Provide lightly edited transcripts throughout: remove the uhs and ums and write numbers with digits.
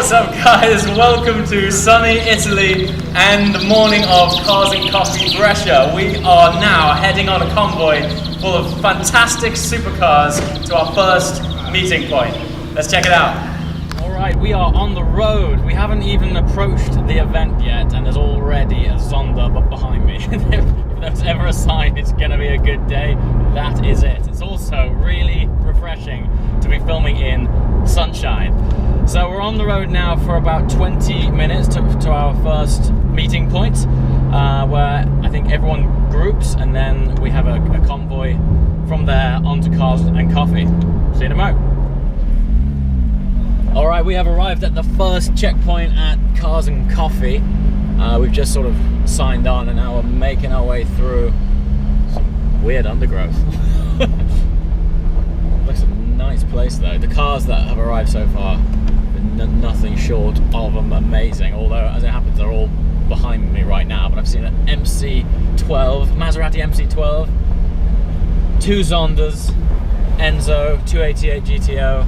What's up, guys? Welcome to sunny Italy and the morning of Cars and Coffee Brescia. We are now heading on a convoy full of fantastic supercars to our first meeting point. Let's check it out. All right, we are on the road. We haven't even approached the event yet, and there's already a Zonda behind me. If there's ever a sign it's gonna be a good day, that is it. It's also really refreshing to be filming in sunshine. So we're on the road now for about 20 minutes to our first meeting point, where I think everyone groups, and then we have a convoy from there onto Cars and Coffee. See you in a moment. All right, we have arrived at the first checkpoint at Cars and Coffee. We've just sort of signed on, and now we're making our way through some weird undergrowth. Looks a nice place though. The cars that have arrived so far have been nothing short of amazing, although as it happens they're all behind me right now. But I've seen an MC12, Maserati MC12, 2 Zondas, Enzo, 288 GTO,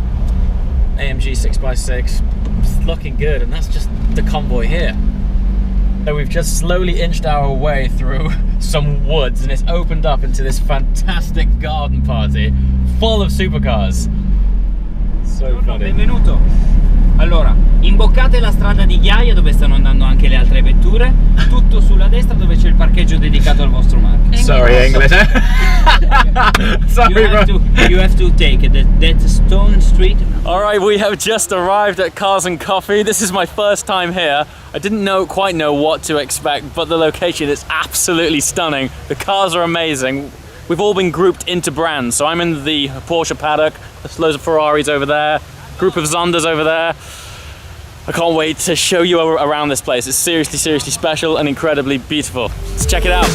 AMG 6x6. It's looking good, and that's just the convoy here. So we've just slowly inched our way through some woods, and it's opened up into this fantastic garden party full of supercars. So funny. Benvenuto. Allora, imboccate la strada di ghiaia dove stanno andando anche le altre vetture, tutto sulla destra dove c'è il parcheggio dedicato al vostro marchio. Sorry, English. Sorry, you have to take that stone street. Alright, we have just arrived at Cars and Coffee. This is my first time here. I didn't quite know what to expect, but the location is absolutely stunning. The cars are amazing. We've all been grouped into brands. So I'm in the Porsche paddock. There's loads of Ferraris over there. Group of Zondas over there. I can't wait to show you around this place. It's seriously, seriously special and incredibly beautiful. Let's check it out.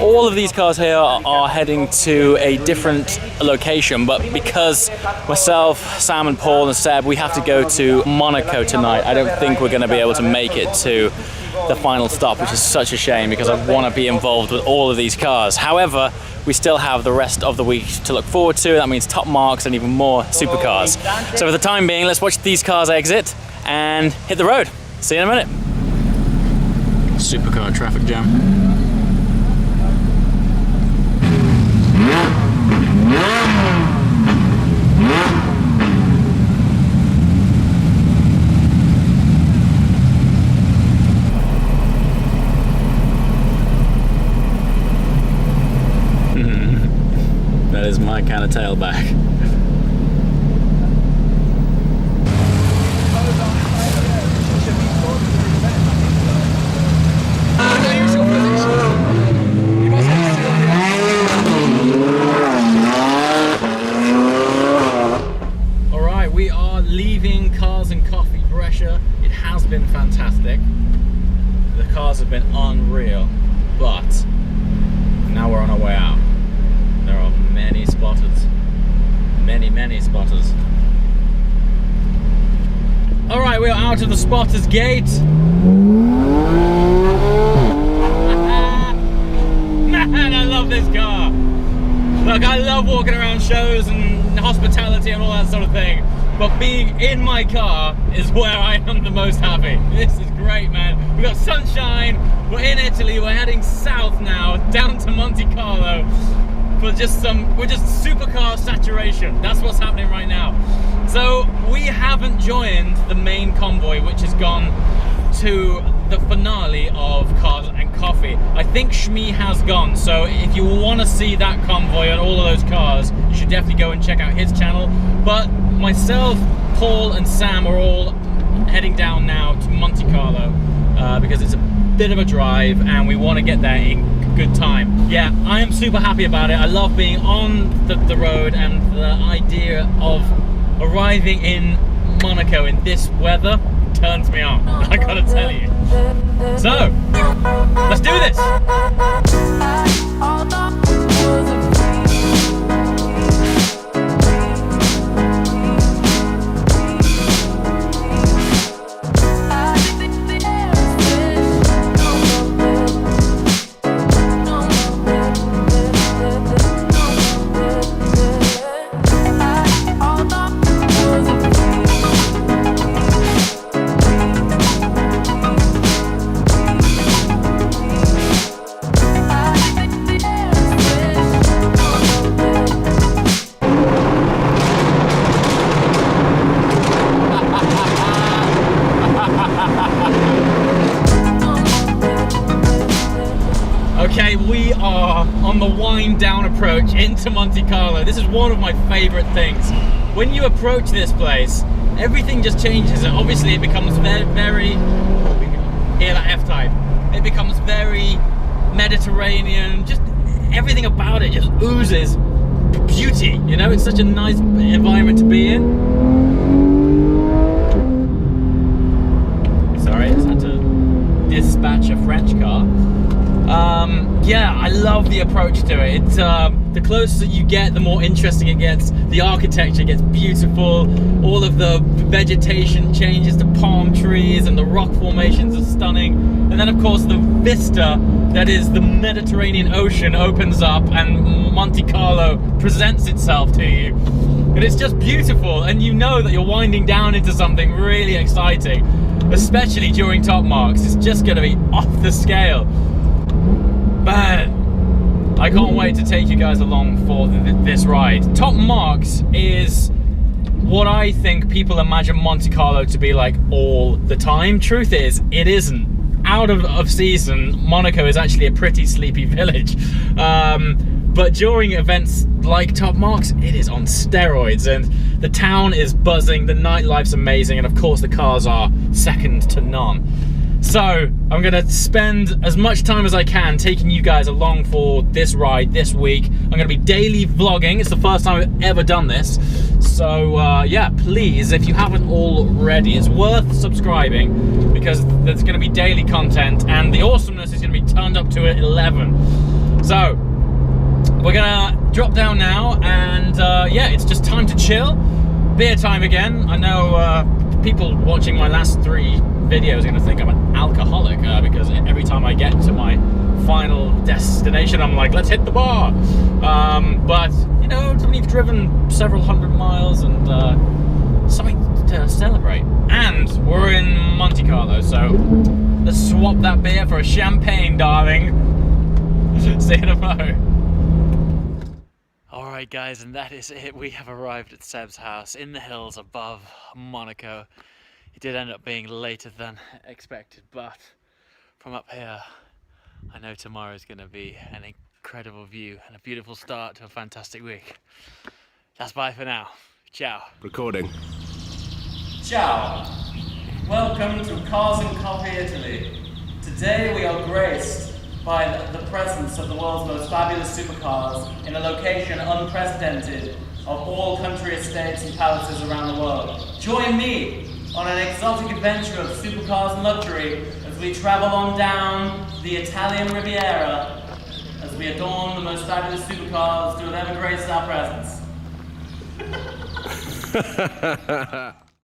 All of these cars here are heading to a different location, but because myself, Sam and Paul and Seb, we have to go to Monaco tonight, I don't think we're going to be able to make it to the final stop, which is such a shame because I want to be involved with all of these cars. However, we still have the rest of the week to look forward to. That means top marks and even more supercars. So for the time being, let's watch these cars exit and hit the road. See you in a minute. Supercar traffic jam. That is my kind of tailback. Alright, we are leaving Cars and Coffee Brescia. It has been fantastic. The cars have been unreal, but now we're on our way out. There are many spotters. Many spotters. Alright, we are out of the spotters gate. Man, I love this car. Look, I love walking around shows and hospitality and all that sort of thing, but being in my car is where I am the most happy. This is great, man. We got sunshine, we're in Italy, we're heading south now, down to Monte Carlo for we're just supercar saturation. That's what's happening right now. So we haven't joined the main convoy, which has gone to the finale of Cars and Coffee. I think Shmi has gone, so if you want to see that convoy and all of those cars, you should definitely go and check out his channel. But myself, Paul and Sam are all heading down now to Monte Carlo because it's a bit of a drive and we want to get there in good time. Yeah, I am super happy about it. I love being on the road, and the idea of arriving in Monaco in this weather turns me on, I gotta tell you. So, let's do this! Okay, we are on the wind down approach into Monte Carlo. This is one of my favorite things. When you approach this place, everything just changes, and obviously it becomes very here that F-type. It becomes very Mediterranean, just everything about it just oozes beauty, you know? It's such a nice environment to be in. Sorry, I just had to dispatch a French car. Yeah, I love the approach to it. It's, the closer you get, the more interesting it gets. The architecture gets beautiful. All of the vegetation changes to palm trees, and the rock formations are stunning. And then, of course, the vista that is the Mediterranean Ocean opens up, and Monte Carlo presents itself to you. And it's just beautiful, and you know that you're winding down into something really exciting, especially during top marks. It's just going to be off the scale. Man, I can't wait to take you guys along for this ride. Top Marks is what I think people imagine Monte Carlo to be like all the time. Truth is, it isn't. Out of season, Monaco is actually a pretty sleepy village. But during events like Top Marks, it is on steroids, and the town is buzzing, the nightlife's amazing, and of course the cars are second to none. So I'm gonna spend as much time as I can taking you guys along for this ride this week. I'm gonna be daily vlogging. It's the first time I've ever done this. So yeah, please, if you haven't already, it's worth subscribing because there's gonna be daily content and the awesomeness is gonna be turned up to 11. So we're gonna drop down now, and yeah, it's just time to chill. Beer time again. I know people watching my last 3 videos are going to think I'm an alcoholic because every time I get to my final destination I'm like, let's hit the bar. But you know, when you've driven several hundred miles, and something to celebrate. And we're in Monte Carlo, so let's swap that beer for a champagne, darling. See you in a moment. Alright guys, and that is it. We have arrived at Seb's house in the hills above Monaco. It did end up being later than expected, but from up here, I know tomorrow is going to be an incredible view and a beautiful start to a fantastic week. That's bye for now. Ciao. Recording. Ciao. Welcome to Cars and Coffee, Italy. Today we are graced by the presence of the world's most fabulous supercars in a location unprecedented of all country estates and palaces around the world. Join me on an exotic adventure of supercars and luxury as we travel on down the Italian Riviera as we adorn the most fabulous supercars to have ever graced our presence.